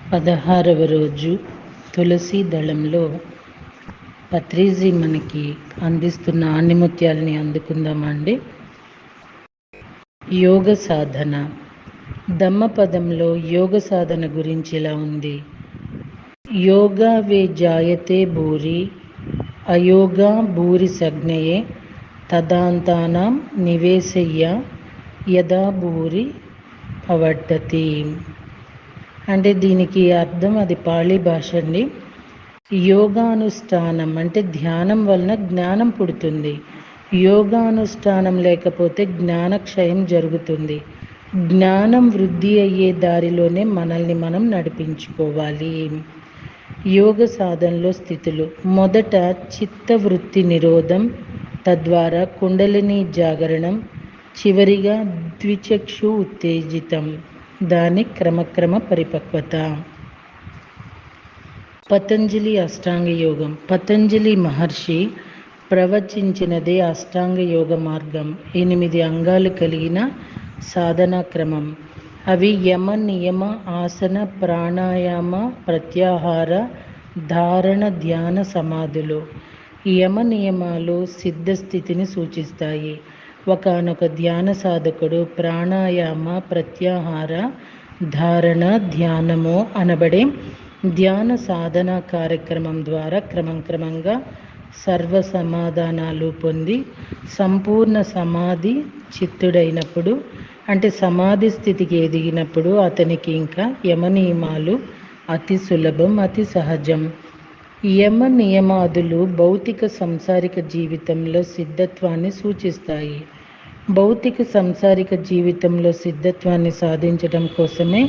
16వ రోజు తులసి దళంలో పత్రిజీ మనకి అందిస్తున్న ఆణిముత్యాలని అందుకుందామండి. యోగ సాధన. ధమ్మపదంలో యోగ సాధన గురించి ఇలా ఉంది. యోగా వే జాయతే భూరి అయోగా భూరి సజ్ఞయే తదాంతానాం నివేశయ్య యదా భూరి పవర్ధతి. అంటే దీనికి అర్థం అది పాళీ భాష అండి. యోగానుష్ఠానం అంటే ధ్యానం వలన జ్ఞానం పుడుతుంది. యోగానుష్ఠానం లేకపోతే జ్ఞానక్షయం జరుగుతుంది. జ్ఞానం వృద్ధి అయ్యే దారిలోనే మనల్ని మనం నడిపించుకోవాలి. యోగ సాధనలో స్థితులు. మొదట చిత్తవృత్తి నిరోధం, తద్వారా కుండలిని జాగరణం, చివరిగా ద్విచక్షు ఉత్తేజితం, దాని క్రమక్రమ పరిపక్వత. పతంజలి అష్టాంగ యోగం. పతంజలి మహర్షి ప్రవచించినదే అష్టాంగ యోగ మార్గం. 8 అంగాలు కలిగిన సాధనా క్రమం. అవి యమ నియమ ఆసన ప్రాణాయామ ప్రత్యాహార ధారణ ధ్యాన సమాధులు. యమ నియమాలు సిద్ధస్థితిని సూచిస్తాయి. ఒకానొక ధ్యాన సాధకుడు ప్రాణాయామ ప్రత్యాహార ధారణ ధ్యానము అనబడే ధ్యాన సాధన కార్యక్రమం ద్వారా క్రమంగా సర్వ సమాధానాలు పొంది సంపూర్ణ సమాధి చిత్తుడైనప్పుడు, అంటే సమాధి స్థితికి ఎదిగినప్పుడు అతనికి ఇంకా యమ నియమాలు అతి సులభం, అతి సహజం. యమ నియమాదులు భౌతిక సంసారిక జీవితంలో సిద్ధత్వాన్ని సూచిస్తాయి. భౌతిక సంసారిక జీవితంలో సిద్ధత్వాన్ని సాధించడం కోసమే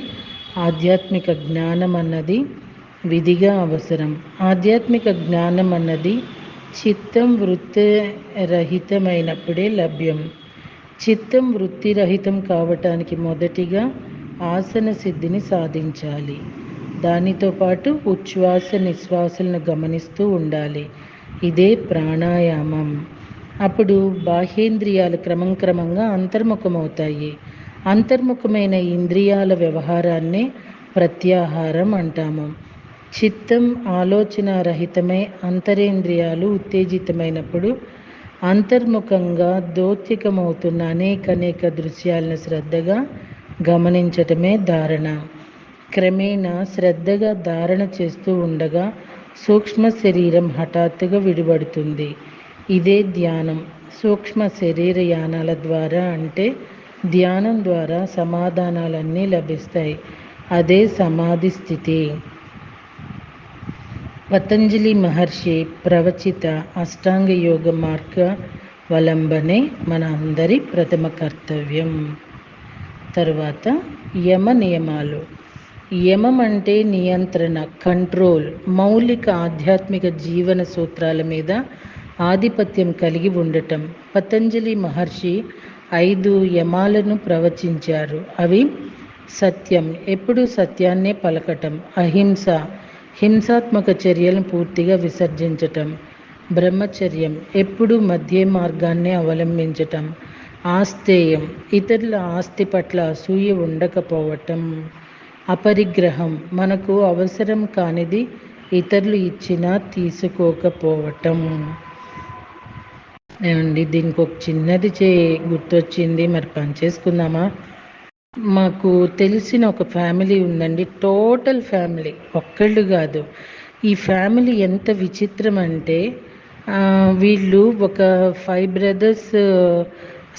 ఆధ్యాత్మిక జ్ఞానం అన్నది విధిగా అవసరం. ఆధ్యాత్మిక జ్ఞానం అన్నది చిత్తం వృత్తిరహితమైనప్పుడే లభ్యం. చిత్తం వృత్తిరహితం కావటానికి మొదటిగా ఆసన సిద్ధిని సాధించాలి. దానితో పాటు ఉచ్ఛ్వాస నిశ్వాసలను గమనిస్తూ ఉండాలి. ఇదే ప్రాణాయామం. అప్పుడు బాహ్యేంద్రియాలు క్రమంగా అంతర్ముఖమవుతాయి. అంతర్ముఖమైన ఇంద్రియాల వ్యవహారాన్నే ప్రత్యాహారం అంటాము. చిత్తం ఆలోచన రహితమై అంతరేంద్రియాలు ఉత్తేజితమైనప్పుడు అంతర్ముఖంగా దౌత్యకమవుతున్న అనేక దృశ్యాలను శ్రద్ధగా గమనించటమే ధారణ. క్రమేణా శ్రద్ధగా ధారణ చేస్తూ ఉండగా సూక్ష్మ శరీరం హఠాత్తుగా విడిపడుతుంది. ఇదే ధ్యానం. సూక్ష్మ శరీర యానాల ద్వారా, అంటే ధ్యానం ద్వారా సమాధానాలన్నీ లభిస్తాయి. అదే సమాధి స్థితి. పతంజలి మహర్షి ప్రవచిత అష్టాంగ యోగ మార్గవలంబనే మన అందరి ప్రథమ కర్తవ్యం. తరువాత యమ నియమాలు. యమం అంటే నియంత్రణ, కంట్రోల్. మౌలిక ఆధ్యాత్మిక జీవన సూత్రాల మీద ఆధిపత్యం కలిగి ఉండటం. పతంజలి మహర్షి 5 యమాలను ప్రవచించారు. అవి: సత్యం, ఎప్పుడూ సత్యాన్నే పలకటం. అహింస, హింసాత్మక చర్యలను పూర్తిగా విసర్జించటం. బ్రహ్మచర్యం, ఎప్పుడూ మధ్య మార్గాన్నే అవలంబించటం. ఆస్తేయం, ఇతరుల ఆస్తి పట్ల అసూయ ఉండకపోవటం. అపరిగ్రహం, మనకు అవసరం కానిది ఇతరులు ఇచ్చినా తీసుకోకపోవటం. ఏమండి, దీనికి ఒక చిన్నది గుర్తొచ్చింది, మరి పనిచేసుకుందామా? మాకు తెలిసిన ఒక ఫ్యామిలీ ఉందండి, టోటల్ ఫ్యామిలీ, ఒక్కళ్ళు కాదు. ఈ ఫ్యామిలీ ఎంత విచిత్రం అంటే వీళ్ళు ఒక 5 బ్రదర్స్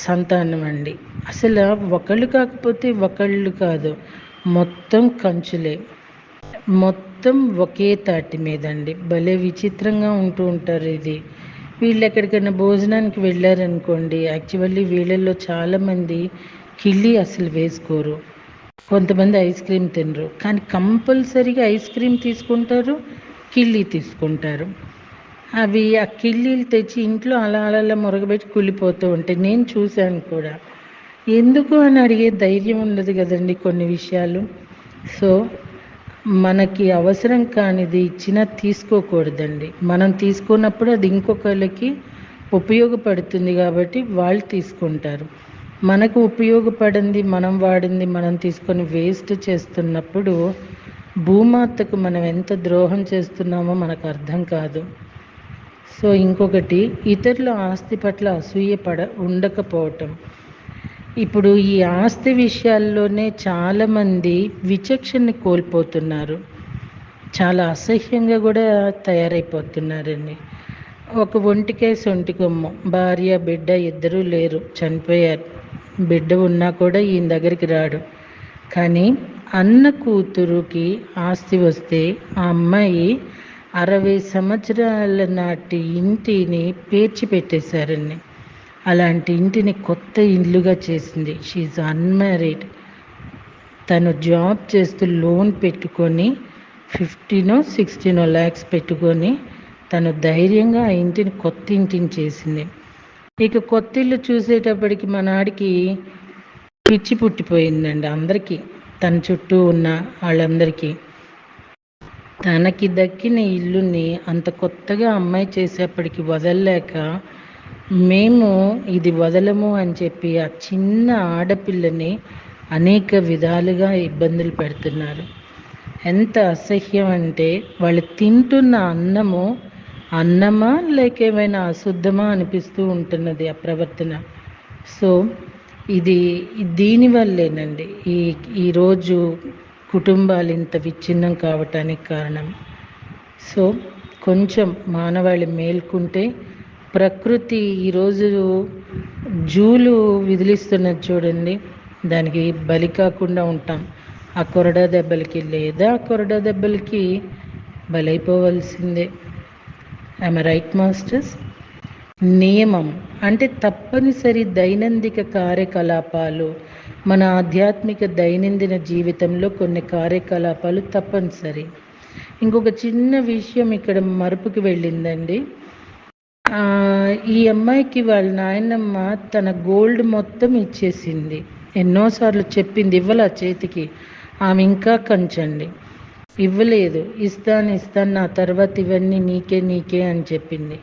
సంతానం అండి. అసలు ఒకళ్ళు కాకపోతే ఒకళ్ళు కాదు, మొత్తం కంచులే, మొత్తం ఒకే తాటి మీదండి. భలే విచిత్రంగా ఉంటూ ఉంటారు. ఇది వీళ్ళు ఎక్కడికైనా భోజనానికి వెళ్ళారనుకోండి, యాక్చువల్లీ వీళ్ళల్లో చాలామంది కిళ్ళి అసలు వేసుకోరు. కొంతమంది ఐస్ క్రీమ్ తినరు, కానీ కంపల్సరీగా ఐస్ క్రీమ్ తీసుకుంటారు, కిళ్ళి తీసుకుంటారు. అవి ఆ కిళ్ళీలు తెచ్చి ఇంట్లో అలా మురగబెట్టి కుళ్ళిపోతూ ఉంటాయి. నేను చూశాను కూడా. ఎందుకు అని అడిగే ధైర్యం ఉండదు కదండి కొన్ని విషయాలు. సో మనకి అవసరం కానిది ఇచ్చినా తీసుకోకూడదండి. మనం తీసుకున్నప్పుడు అది ఇంకొకళ్ళకి ఉపయోగపడుతుంది కాబట్టి వాళ్ళు తీసుకుంటారు. మనకు ఉపయోగపడింది మనం వాడింది మనం తీసుకొని వేస్ట్ చేస్తున్నప్పుడు భూమాతకు మనం ఎంత ద్రోహం చేస్తున్నామో మనకు అర్థం కాదు. సో ఇంకొకటి, ఇతరుల ఆస్తి పట్ల అసూయ ఉండకపోవటం. ఇప్పుడు ఈ ఆస్తి విషయాల్లోనే చాలామంది విచక్షణని కోల్పోతున్నారు, చాలా అసహ్యంగా కూడా తయారైపోతున్నారండి. ఒక ఒంటికే సొంటి కొమ్ము, భార్య బిడ్డ ఇద్దరూ లేరు, చనిపోయారు. బిడ్డ ఉన్నా కూడా ఈయన దగ్గరికి రాడు. కానీ అన్న కూతురుకి ఆస్తి వస్తే ఆ అమ్మాయి 60 సంవత్సరాల నాటి ఇంటిని పేర్చిపెట్టేశారండి. అలాంటి ఇంటిని కొత్త ఇల్లుగా చేసింది. She unmarried. తను జాబ్ చేస్తూ లోన్ పెట్టుకొని 15-16 lakhs పెట్టుకొని తను ధైర్యంగా ఆ ఇంటిని కొత్త ఇంటిని చేసింది. ఇక కొత్త ఇల్లు చూసేటప్పటికి మా నాడికి పిచ్చి పుట్టిపోయిందండి అందరికీ, తన చుట్టూ ఉన్న వాళ్ళందరికీ. తనకి దక్కిన ఇల్లుని అంత కొత్తగా అమ్మాయి చేసేప్పటికి వదలలేక, మేము ఇది వదలము అని చెప్పి ఆ చిన్న ఆడపిల్లని అనేక విధాలుగా ఇబ్బందులు పెడుతున్నారు. ఎంత అసహ్యం అంటే, వాళ్ళు తింటున్న అన్నమా లేక ఏమైనా అశుద్ధమా అనిపిస్తూ ఉంటున్నది ఆ ప్రవర్తన. సో దీనివల్లేనండి ఈరోజు కుటుంబాలు ఇంత విచ్ఛిన్నం కావటానికి కారణం. సో కొంచెం మానవాళి మేల్కుంటే, ప్రకృతి ఈరోజు జూలు విదిలిస్తున్నది చూడండి, దానికి బలి కాకుండా ఉంటాం ఆ కొరడా దెబ్బలకి, లేదా ఆ కొరడా దెబ్బలకి బలైపోవలసిందే. I'm right masters? నియమం అంటే తప్పనిసరి దైనందిక కార్యకలాపాలు. మన ఆధ్యాత్మిక దైనందిన జీవితంలో కొన్ని కార్యకలాపాలు తప్పనిసరి. ఇంకొక చిన్న విషయం ఇక్కడ మరుపుకి వెళ్ళిందండి. ఈ అమ్మాయికి వాళ్ళ నాయనమ్మ తన గోల్డ్ మొత్తం ఇచ్చేసింది. ఎన్నోసార్లు చెప్పింది, ఇవ్వాల చేతికి. ఆమె ఇంకా కంచండి, ఇవ్వలేదు. ఇస్తాను నా తర్వాత ఇవన్నీ నీకే అని చెప్పింది.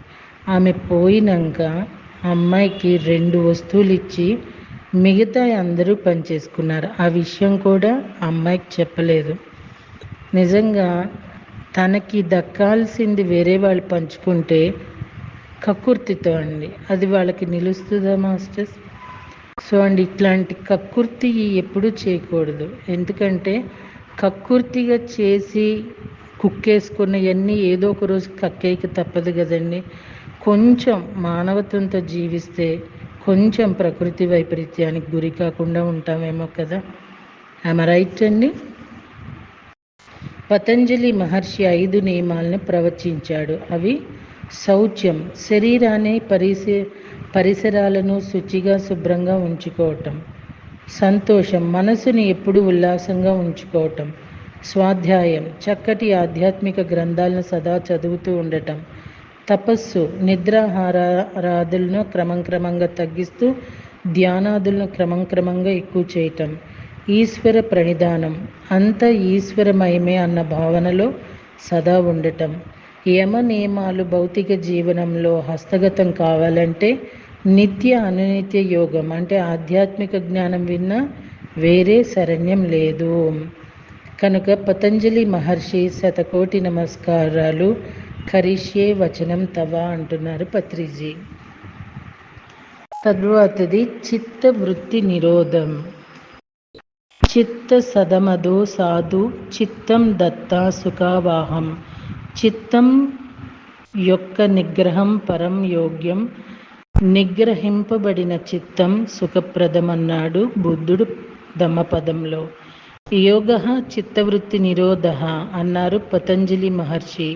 ఆమె పోయినాక అమ్మాయికి 2 వస్తువులు ఇచ్చి మిగతా అందరూ పనిచేసుకున్నారు. ఆ విషయం కూడా అమ్మాయికి చెప్పలేదు. నిజంగా తనకి దక్కాల్సింది వేరే వాళ్ళు పంచుకుంటే కక్కుర్తితో అండి, అది వాళ్ళకి నిలుస్తుందా మాస్టర్స్? సో ఇట్లాంటి కక్కుర్తి ఎప్పుడూ చేయకూడదు. ఎందుకంటే కక్కుర్తిగా చేసి కుక్కేసుకున్నవన్నీ ఏదో ఒక రోజు కక్కేయక తప్పదు కదండి. కొంచెం మానవత్వంతో జీవిస్తే కొంచెం ప్రకృతి వైపరీత్యానికి గురి కాకుండా ఉంటామేమో కదా. ఆమె రైట్ అండి. పతంజలి మహర్షి 5 నియమాలను ప్రవచించాడు. అవి: శౌచ్యం, శరీరాన్ని పరిసరాలను శుచిగా శుభ్రంగా ఉంచుకోవటం. సంతోషం, మనసుని ఎప్పుడు ఉల్లాసంగా ఉంచుకోవటం. స్వాధ్యాయం, చక్కటి ఆధ్యాత్మిక గ్రంథాలను సదా చదువుతూ ఉండటం. తపస్సు, నిద్రాహారాదులను క్రమంగా తగ్గిస్తూ ధ్యానాదులను క్రమంగా ఎక్కువ చేయటం. ఈశ్వర ప్రణిధానం, అంతా ఈశ్వరమయమే అన్న భావనలో సదా ఉండటం. యమ నియమాలు భౌతిక జీవనంలో హస్తగతం కావాలంటే నిత్య అనునిత్య యోగం అంటే ఆధ్యాత్మిక జ్ఞానం విన్నా వేరే శరణ్యం లేదు. కనుక పతంజలి మహర్షి 100,000,000 నమస్కారాలు. కరిష్యే వచనం తవ అంటున్నారు పత్రిజీ. తరువాతది చిత్తవృత్తి నిరోధం. చిత్త సదమదో సాధు చిత్తం దత్తా సుఖావాహం. చిత్తం యొక్క నిగ్రహం పరం యోగ్యం. నిగ్రహింపబడిన చిత్తం సుఖప్రదమన్నాడు బుద్ధుడు ధమ్మపదంలో. యోగ చిత్తవృత్తి నిరోధ అన్నారు పతంజలి మహర్షి.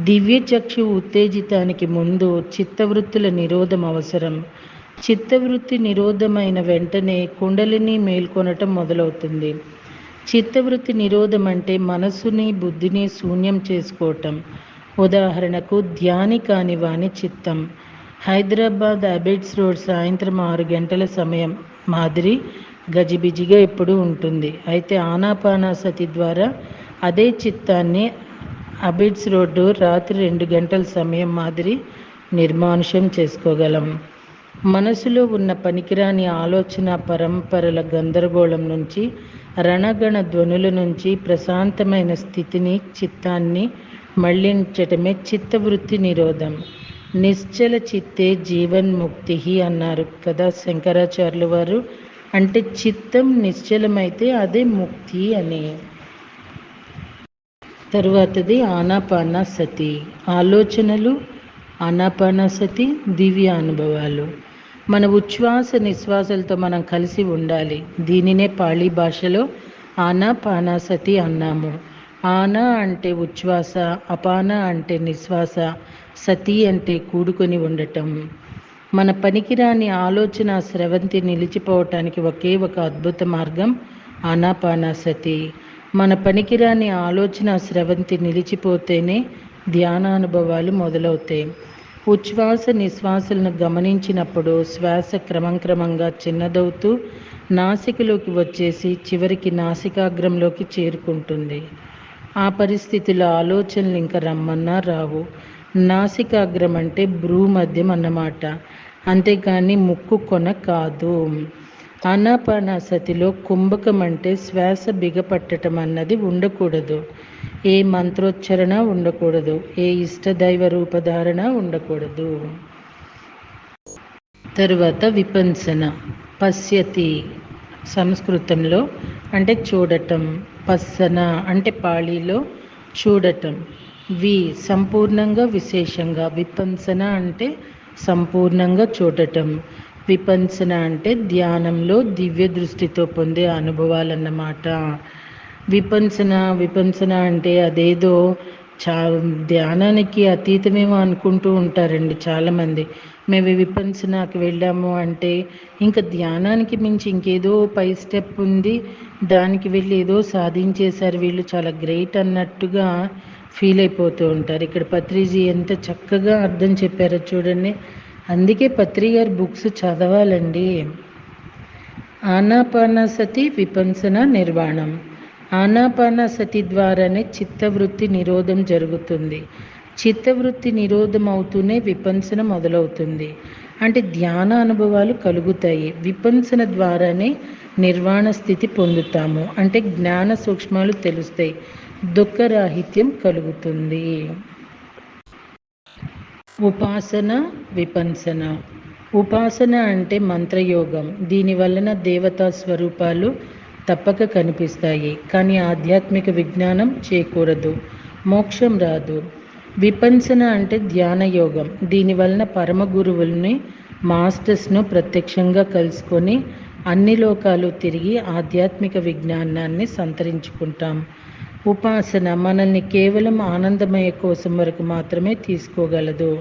దివ్యచక్షు ఉత్తేజితానికి ముందు చిత్తవృత్తుల నిరోధం అవసరం. చిత్తవృత్తి నిరోధమైన వెంటనే కుండలిని మేల్కొనటం మొదలవుతుంది. చిత్తవృత్తి నిరోధం అంటే మనసుని బుద్ధిని శూన్యం చేసుకోవటం. ఉదాహరణకు ధ్యాని కాని వాని చిత్తం. హైదరాబాద్ అబిడ్స్ రోడ్ సాయంత్రం 6 గంటల సమయం మాదిరి గజిబిజిగా ఎప్పుడూ ఉంటుంది. అయితే ఆనాపానసతి ద్వారా అదే చిత్తాన్ని అబిడ్స్ రోడ్డు రాత్రి 2 గంటల సమయం మాదిరి నిర్మానుష్యం చేసుకోగలం. మనసులో ఉన్న పనికిరాని ఆలోచన పరంపరల గందరగోళం నుంచి, రణగణ ధ్వనుల నుంచి ప్రశాంతమైన స్థితిని, చిత్తాన్ని మళ్లించటమే చిత్తవృత్తి నిరోధం. నిశ్చల చిత్తే జీవన్ముక్తి అన్నారు కదా శంకరాచార్యుల వారు. అంటే చిత్తం నిశ్చలమైతే అదే ముక్తి అని. తరువాతది ఆనాపానసతి. ఆలోచనలు, ఆనాపానసతి, దివ్య అనుభవాలు. మన ఉచ్ఛ్వాస నిశ్వాసలతో మనం కలిసి ఉండాలి. దీనినే పాళీ భాషలో ఆనాపానసతి అన్నాము. ఆనా అంటే ఉచ్ఛ్వాస, అపాన అంటే నిశ్వాస, సతి అంటే కూడుకొని ఉండటం. మన పనికిరాని ఆలోచన స్రవంతి నిలిచిపోవటానికి ఒకే ఒక అద్భుత మార్గం ఆనాపానసతి. మన పనికిరాని ఆలోచన స్రవంతి నిలిచిపోతేనే ధ్యానానుభవాలు మొదలవుతాయి. ఉచ్ఛ్వాస నిశ్వాసలను గమనించినప్పుడు శ్వాస క్రమంగా చిన్నదవుతూ నాసికలోకి వచ్చేసి చివరికి నాసికాగ్రంలోకి చేరుకుంటుంది. ఆ పరిస్థితిలో ఆలోచనలు ఇంకా రమ్మన్నా రావు. నాసికాగ్రం అంటే భ్రూ మధ్యం అన్నమాట, అంతేకాని ముక్కు కొన కాదు. ఆనాపానసతిలో కుంభకం అంటే శ్వాస బిగపట్టడం అన్నది ఉండకూడదు. ఏ మంత్రోచ్చరణ ఉండకూడదు. ఏ ఇష్టదైవ రూపధారణ ఉండకూడదు. తరువాత విపంసన. పశ్యతి సంస్కృతంలో అంటే చూడటం, పస్సన అంటే పాళీలో చూడటం. సంపూర్ణంగా విశేషంగా. విపంసన అంటే సంపూర్ణంగా చూడటం. విపంసన అంటే ధ్యానంలో దివ్య దృష్టితో పొందే అనుభవాలన్నమాట. విపంసన అంటే అదేదో ధ్యానానికి అతీతమేమో అనుకుంటూ ఉంటారండి చాలామంది. మేము విపంసనకి వెళ్ళాము అంటే ఇంకా ధ్యానానికి మించి ఇంకేదో పై స్టెప్ ఉంది, దానికి వెళ్ళి ఏదో సాధించేశారు వీళ్ళు, చాలా గ్రేట్ అన్నట్టుగా ఫీల్ అయిపోతూ ఉంటారు. ఇక్కడ పత్రిజీ ఎంత చక్కగా అర్థం చెప్పారో చూడండి. అందుకే పత్రి గారి బుక్స్ చదవాలండి. ఆనాపానసతి విపంసన నిర్వాణం. ఆనాపానసతి ద్వారానే చిత్తవృత్తి నిరోధం జరుగుతుంది. చిత్తవృత్తి నిరోధం అవుతూనే విపంసన మొదలవుతుంది. అంటే ధ్యాన అనుభవాలు కలుగుతాయి. విపంసన ద్వారానే నిర్వాణ స్థితి పొందుతాము. అంటే జ్ఞాన సూక్ష్మాలు తెలుస్తాయి, దుఃఖరాహిత్యం కలుగుతుంది. ఉపాసన, విపంసన. ఉపాసన అంటే మంత్రయోగం. దీని వలన దేవతా స్వరూపాలు తప్పక కనిపిస్తాయి, కానీ ఆధ్యాత్మిక విజ్ఞానం చేకూరదు, మోక్షం రాదు. విపంసన అంటే ధ్యాన యోగం. దీని వలన పరమ గురువుల్ని, మాస్టర్స్ను ప్రత్యక్షంగా కలుసుకొని అన్ని లోకాలు తిరిగి ఆధ్యాత్మిక విజ్ఞానాన్ని సంతరించుకుంటాం. ఉపాసన మనల్ని కేవలం ఆనందమయ కోసం వరకు మాత్రమే తీసుకోగలదు,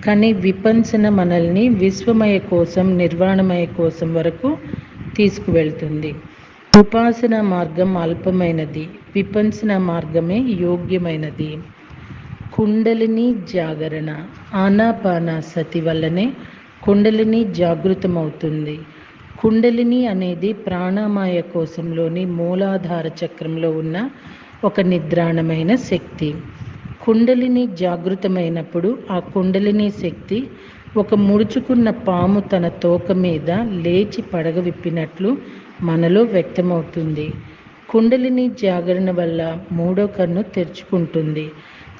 కానీ విపంసన మనల్ని విశ్వమయ కోసం, నిర్వాణమయ కోసం వరకు తీసుకువెళ్తుంది. ఉపాసన మార్గం అల్పమైనది, విపంసన మార్గమే యోగ్యమైనది. కుండలిని జాగరణ. ఆనాపానసతి వల్లనే కుండలిని జాగృతమవుతుంది. కుండలిని అనేది ప్రాణామయ కోశంలోని మూలాధార చక్రంలో ఉన్న ఒక నిద్రాణమైన శక్తి. కుండలిని జాగృతమైనప్పుడు ఆ కుండలిని శక్తి ఒక ముడుచుకున్న పాము తన తోక మీద లేచి పడగ విప్పినట్లు మనలో వ్యక్తమవుతుంది. కుండలిని జాగరణ వల్ల మూడో కన్ను తెరుచుకుంటుంది.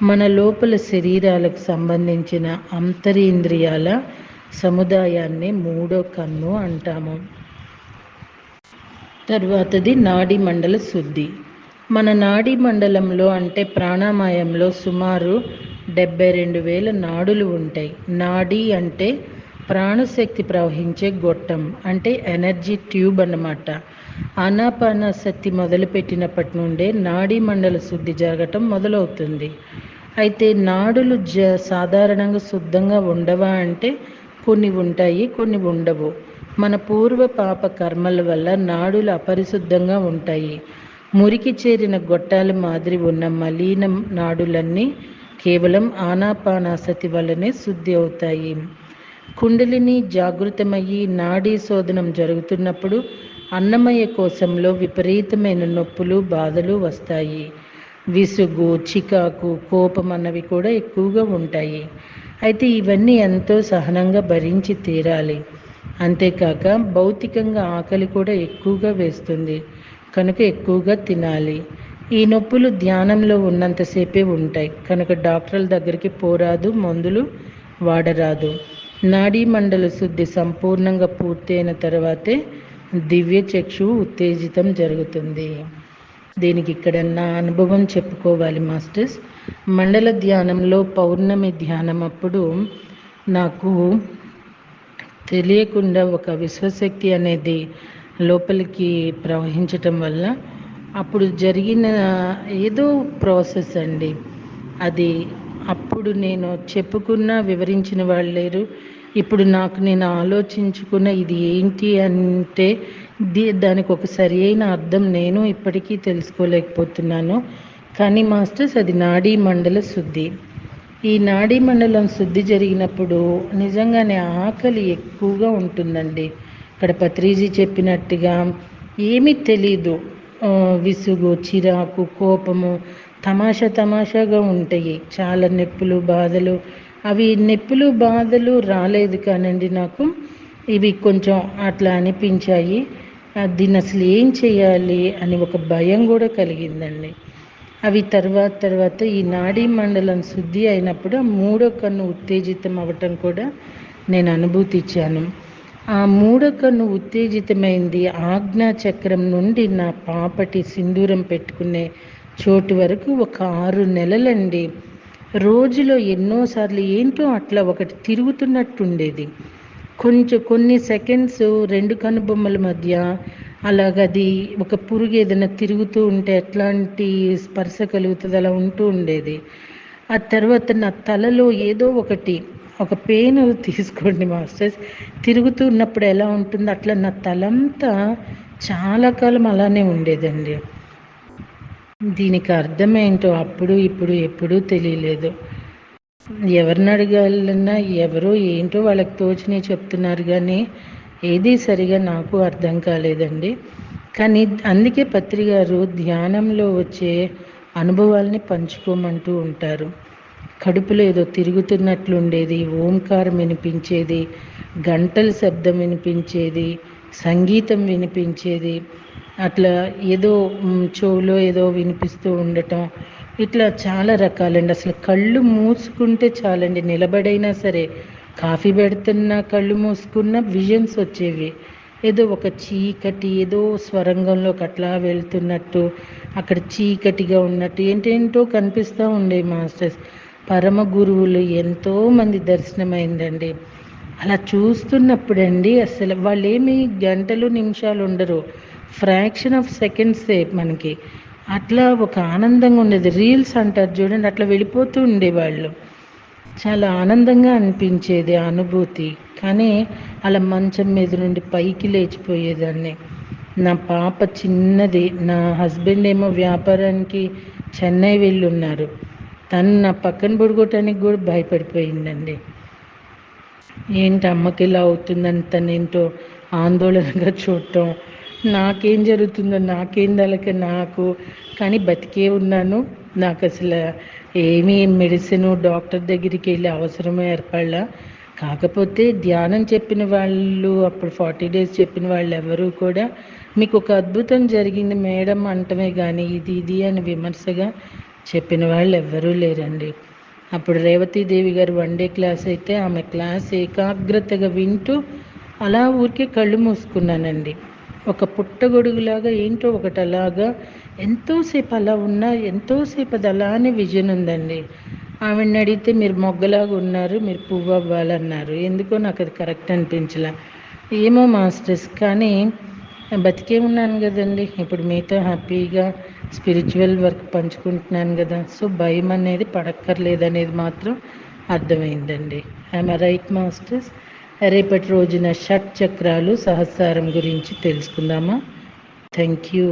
మన లోపల శరీరాలకు సంబంధించిన అంతరింద్రియాల సముదాయాన్ని మూడో కన్ను అంటాము. తర్వాతది నాడీ మండల శుద్ధి. మన నాడీ మండలంలో అంటే ప్రాణామాయంలో సుమారు 72,000 నాడులు ఉంటాయి. నాడీ అంటే ప్రాణశక్తి ప్రవహించే గొట్టం, అంటే ఎనర్జీ ట్యూబ్ అన్నమాట. ఆనాపానసతి మొదలుపెట్టినప్పటి నుండే నాడీ మండల శుద్ధి జరగటం మొదలవుతుంది. అయితే నాడులు సాధారణంగా శుద్ధంగా ఉండవా అంటే కొన్ని ఉంటాయి, కొన్ని ఉండవు. మన పూర్వ పాప కర్మల వల్ల నాడులు అపరిశుద్ధంగా ఉంటాయి. మురికి చేరిన గొట్టాల మాదిరి ఉన్న మలిన నాడులన్నీ కేవలం ఆనాపానసతి వల్లనే శుద్ధి అవుతాయి. కుండలిని జాగృతమయ్యి నాడీ శోధనం జరుగుతున్నప్పుడు అన్నమయ కోశంలో విపరీతమైన నొప్పులు, బాధలు వస్తాయి. విసుగు, చికాకు, కోపం అన్నవి కూడా ఎక్కువగా ఉంటాయి. అయితే ఇవన్నీ ఎంతో సహనంగా భరించి తీరాలి. అంతేకాక భౌతికంగా ఆకలి కూడా ఎక్కువగా వేస్తుంది, కనుక ఎక్కువగా తినాలి. ఈ నొప్పులు ధ్యానంలో ఉన్నంతసేపే ఉంటాయి, కనుక డాక్టర్ల దగ్గరికి పోరాదు, మందులు వాడరాదు. నాడీ మండల శుద్ధి సంపూర్ణంగా పూర్తయిన తర్వాతే దివ్య చక్షువు ఉత్తేజితం జరుగుతుంది. దీనికి ఇక్కడ నా అనుభవం చెప్పుకోవాలి మాస్టర్స్. మండల ధ్యానంలో పౌర్ణమి ధ్యానం అప్పుడు నాకు తెలియకుండా ఒక విశ్వశక్తి అనేది లోపలికి ప్రవహించటం వల్ల అప్పుడు జరిగిన ఏదో ప్రాసెస్ అండి అది. అప్పుడు నేను చెప్పుకున్నా వివరించిన వాళ్ళు లేరు. ఇప్పుడు నాకు నేను ఆలోచించుకున్న ఇది ఏంటి అంటే దానికి ఒక సరి అయిన అర్థం నేను ఇప్పటికీ తెలుసుకోలేకపోతున్నాను. కానీ మాస్టర్స్ అది నాడీ మండల శుద్ధి. ఈ నాడీ మండలం శుద్ధి జరిగినప్పుడు నిజంగానే ఆకలి ఎక్కువగా ఉంటుందండి. ఇక్కడ పత్రిజీ చెప్పినట్టుగా ఏమీ తెలీదు. విసుగు, చిరాకు, కోపము తమాషాగా ఉంటాయి. చాలా నొప్పులు, బాధలు. అవి నొప్పులు, బాధలు రాలేదు కానండి నాకు. ఇవి కొంచెం అట్లా అనిపించాయి. దీన్ని అసలు ఏం చేయాలి అని ఒక భయం కూడా కలిగిందండి. అవి తర్వాత ఈ నాడీ మండలం శుద్ధి అయినప్పుడు మూడో కన్ను ఉత్తేజితం అవ్వటం కూడా నేను అనుభూతి ఇచ్చాను. ఆ మూడో కన్ను ఉత్తేజితమైంది ఆజ్ఞా చక్రం నుండి నా పాపటి సింధూరం పెట్టుకునే చోటు వరకు ఒక 6 నెలలండి. రోజులో ఎన్నోసార్లు ఏంటో అట్లా ఒకటి తిరుగుతున్నట్టుండేది. కొన్ని సెకండ్స్ 2 కనుబొమ్మల మధ్య అలాగది ఒక పురుగు ఏదైనా తిరుగుతూ ఉంటే ఎట్లాంటి స్పర్శ కలుగుతుంది అలా ఉంటూ ఉండేది. ఆ తర్వాత నా తలలో ఏదో ఒక పెయిన్ తీసుకోండి మాస్టర్స్, తిరుగుతూ ఉన్నప్పుడు ఎలా ఉంటుందో అట్లా నా తలంతా చాలా కాలం అలానే ఉండేదండి. దీనికి అర్థమేంటో అప్పుడు ఇప్పుడు ఎప్పుడూ తెలియలేదు. ఎవరిని అడగాలన్నా ఎవరో ఏంటో వాళ్ళకి తోచినవి చెప్తున్నారు, కానీ ఏది సరిగా నాకు అర్థం కాలేదండి. కానీ అందుకే పత్రిగారు ధ్యానంలో వచ్చే అనుభవాల్ని పంచుకోమంటూ ఉంటారు. కడుపులో ఏదో తిరుగుతున్నట్లు ఉండేది, ఓంకారం వినిపించేది, గంటల శబ్దం వినిపించేది, సంగీతం వినిపించేది, అట్లా ఏదో చెవులో ఏదో వినిపిస్తూ ఉండటం, ఇట్లా చాలా రకాలండి. అసలు కళ్ళు మూసుకుంటే చాలండి, నిలబడైనా సరే కాఫీ పెడుతున్నా కళ్ళు మూసుకున్న విజన్స్ వచ్చేవి. ఏదో ఒక చీకటి, ఏదో స్వరంగంలోకి అట్లా వెళ్తున్నట్టు, అక్కడ చీకటిగా ఉన్నట్టు ఏంటేంటో కనిపిస్తూ ఉండేవి మాస్టర్స్. పరమ గురువులు ఎంతోమంది దర్శనమైందండి. అలా చూస్తున్నప్పుడండి అసలు వాళ్ళు ఏమి గంటలు నిమిషాలు ఉండరు, ఫ్రాక్షన్ ఆఫ్ సెకండ్సే మనకి. అట్లా ఒక ఆనందంగా ఉండేది. రీల్స్ అంటారు చూడండి, అట్లా వెళ్ళిపోతూ ఉండేవాళ్ళు. చాలా ఆనందంగా అనిపించేది ఆ అనుభూతి. కానీ అలా మంచం మీద నుండి పైకి లేచిపోయేదాన్ని. నా పాప చిన్నది, నా హస్బెండ్ ఏమో వ్యాపారానికి చెన్నై వెళ్ళి ఉన్నారు. తను నా పక్కన పడుకోవటానికి కూడా భయపడిపోయిందండి. ఏంటి అమ్మకి ఇలా అవుతుందని తనేంటో ఆందోళనగా చూడటం, నాకేం జరుగుతుందో నాకేం తెలక నాకు. కానీ బతికే ఉన్నాను. నాకు అసలు ఏమీ మెడిసిన్ డాక్టర్ దగ్గరికి వెళ్ళే అవసరం ఏర్పడలా. కాకపోతే ధ్యానం చెప్పిన వాళ్ళు, అప్పుడు 40 days చెప్పిన వాళ్ళు ఎవరు కూడా మీకు ఒక అద్భుతం జరిగింది మేడం అంటమే కానీ ఇది అని విమర్శగా చెప్పిన వాళ్ళు ఎవ్వరూ లేరండి. అప్పుడు రేవతీదేవి గారు 1 day క్లాస్ అయితే ఆమె క్లాస్ ఏకాగ్రతగా వింటూ అలా ఊరికే కళ్ళు మూసుకున్నానండి. ఒక పుట్టగొడుగులాగా ఏంటో ఒకటి అలాగా ఎంతోసేపు అలా ఉన్నా, ఎంతోసేపు అది అలానే విజన్ ఉందండి. ఆవిడని అడిగితే మీరు మొగ్గలాగా ఉన్నారు, మీరు పువ్వు అవ్వాలన్నారు. ఎందుకో నాకు అది కరెక్ట్ అనిపించలే. ఏమో మాస్టర్స్, కానీ బతికే ఉన్నాను కదండి. ఇప్పుడు మీతో హ్యాపీగా స్పిరిచువల్ వర్క్ పంచుకుంటున్నాను కదా. సో భయం అనేది పడక్కర్లేదనేది మాత్రం అర్థమైందండి. I'm right masters? రేపటి రోజున షట్ చక్రాలు సహస్రారం గురించి తెలుసుకుందామా? Thank you.